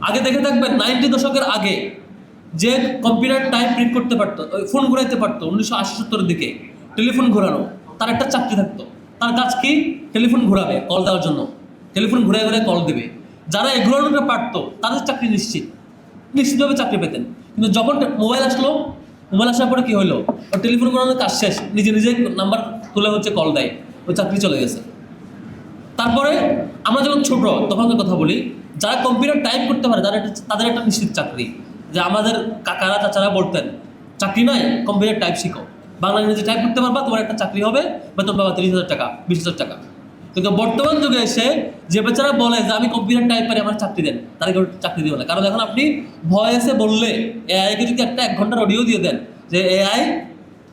আগে দেখে থাকবেন 90 দশকের আগে যে কম্পিউটার টাইপ প্রিন্ট করতে পারতো, ফোন ঘুরাইতে পারতো 1980-70-এর দিকে, টেলিফোন ঘোরানো, তার একটা চাকরি থাকতো। তার কাজ কি? টেলিফোন ঘোরাবে কল দেওয়ার জন্য, টেলিফোন ঘুরে ঘুরে কল দেবে। যারা এগুলোটা পারতো তাদের চাকরি নিশ্চিতভাবে চাকরি পেতেন। কিন্তু যখন মোবাইল আসলো, মোবাইল আসার পরে কি হলো, ওর টেলিফোন ঘোরানোর কাজ শেষ, নিজে নিজে নাম্বার তুলে হচ্ছে কল দেয়, ওই চাকরি চলে গেছে। তারপরে আমরা যখন ছোট তখনকার কথা বলি, যারা কম্পিউটার টাইপ করতে পারে তাদের একটা নিশ্চিত চাকরি। যে আমাদের কাকারা চাচারা বলতেন, চাকরি নয়, কম্পিউটার টাইপ শিখো, বাংলা ইংরেজি টাইপ করতে পারবা, তোমার একটা চাকরি হবে, বেতন পাবা 30,000 টাকা, 20,000 টাকা। কিন্তু বর্তমান যুগে এসে যে বেচারা বলে যে আমি কম্পিউটার টাইপ পারি, আমার চাকরি দেন, তাদেরকে চাকরি দিও না। কারণ এখন আপনি ভয়েসে বললে, এআইকে যদি একটা 1 ঘন্টার অডিও দিয়ে দেন, যে এআই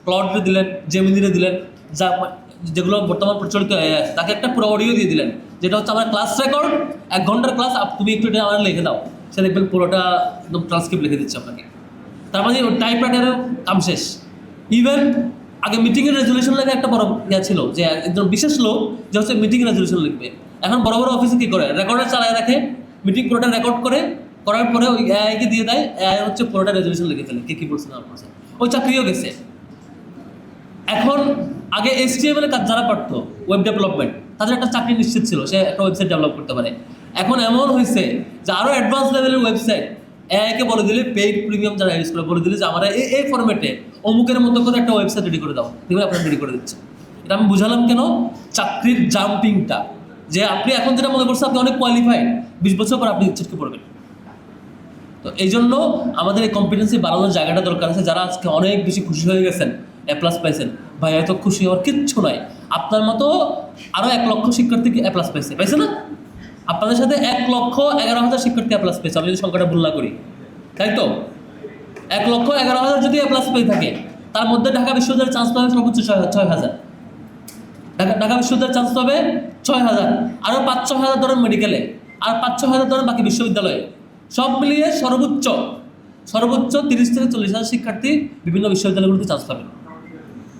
ক্লাউডে দিলেন, জেমিনিরে দিলেন, যা যেগুলো বর্তমান প্রচলিত এআই আছে, তাকে একটা পুরো অডিও দিয়ে দিলেন, যেটা হচ্ছে আমার ক্লাস রেকর্ড, 1 ঘন্টার ক্লাস, তুমি একটু এটা আমার লিখে দাও, সে দেখবেন পুরোটা একদম ট্রান্সক্রিপ্ট লিখে দিচ্ছে আপনাকে। তার মানে টাইপ রাইটারের কাম শেষ। ইভেন আগে মিটিংয়ের রেজুলেশন লেখা একটা বড় ইয়া ছিল, যে একজন বিশেষ লোক যে হচ্ছে মিটিং রেজুলেশন লিখবে। এখন বড় বড় অফিসে কী করে, রেকর্ডার চালায় রাখে, মিটিং পুরোটা রেকর্ড করে, করার পরে ওই এআইকে দিয়ে দেয়, এআই হচ্ছে পুরোটা রেজুলেশন লিখে ফেলে, কে কী বলছে না বলছে। ওই চাকরিও গেছে। এখন আগে HTML এর কাজ যারা পারতো, ওয়েব ডেভেলপমেন্ট, তাদের একটা চাকরি নিশ্চিত ছিল, সে একটা ওয়েবসাইট ডেভেলপ করতে পারে। এখন এমন হয়েছে যে আরও অ্যাডভান্স লেভেলের ওয়েবসাইট এআইকে বলে দিলে, পেইড প্রিমিয়াম যারা ইউজ করে বলে দিলে যে আমরা এই ফরম্যাটে অমুকের মতো করে একটা ওয়েবসাইট রেডি করে দাও, দেখবেন আপনার রেডি করে দিচ্ছে। এটা আমি বুঝালাম কেন, চাকরির জাম্পিংটা, যে আপনি এখন যেটা মনে করছেন আপনি অনেক কোয়ালিফাইড, 20 বছর পর আপনি ছিটকে পড়বেন। তো এই জন্য আমাদের এই কম্পিটেন্সি বাড়ানোর জায়গাটা দরকার আছে। যারা আজকে অনেক বেশি খুশি হয়ে গেছেন, A+ পাইছেন, ভাই এত খুশি হওয়ার কিচ্ছু নাই। আপনার মতো আরও 1 লক্ষ শিক্ষার্থী A+ পাইছে না? আপনাদের সাথে 1,11,000 শিক্ষার্থী A+ পেয়েছে, আমি যদি সংখ্যাটা ভুল না করি, তাই তো? 1,11,000 যদি A+ পেয়ে থাকে, তার মধ্যে ঢাকা বিশ্ববিদ্যালয়ের চান্স পাবে সর্বোচ্চ 6,000। ঢাকা বিশ্ববিদ্যালয়ের চান্স পাবে 6,000, আরও 5-6,000 ধরেন মেডিকেলে, আর 5-6,000 ধরেন বাকি বিশ্ববিদ্যালয়ে। সব মিলিয়ে সর্বোচ্চ 30 থেকে 40,000 শিক্ষার্থী বিভিন্ন বিশ্ববিদ্যালয়গুলোতে চান্স পাবেন।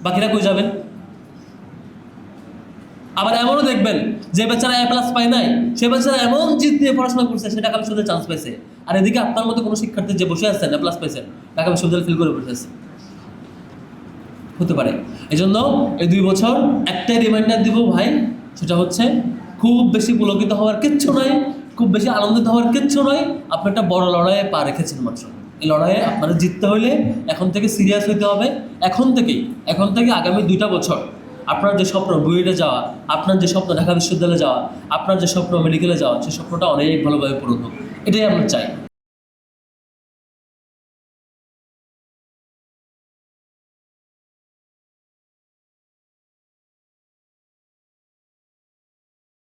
বাকিরা কই যাবেন? আবার এমনও দেখবেন যে বেচারা A+ পায় নাই, সে বেচারা এমন জিদ দিয়ে পড়াশোনা করছে, সে ঢাকা বিশ্ববিদ্যালয়ে চান্স পাইছে। আর এদিকে আপনার মতো কোনো শিক্ষার্থী যে বসে আছেন, A+ পাইছেন, ঢাকা বিশ্ববিদ্যালয় ফেল করে বসে আছে, হতে পারে। এই জন্য এই 2 বছর একটাই রিমাইন্ডার দিব ভাই, সেটা হচ্ছে খুব বেশি পুলকিত হওয়ার কিচ্ছু নয়, খুব বেশি আনন্দিত হওয়ার কিচ্ছু নয়। আপনি একটা বড় লড়াইয়ে পা রেখেছেন মাত্র। এই লড়াইয়ে আপনারা জিততে হলে এখন থেকে সিরিয়াস হইতে হবে। এখন থেকে আগামী 2টা বছর আপনার যে স্বপ্ন বুয়েটে যাওয়া, আপনার যে স্বপ্ন ঢাকা বিশ্ববিদ্যালয়ে যাওয়া, আপনার যে স্বপ্ন মেডিকেলে যাওয়া, সেই স্বপ্নটা অনেক ভালোভাবে পূরণ হোক, এটাই আমরা চাই।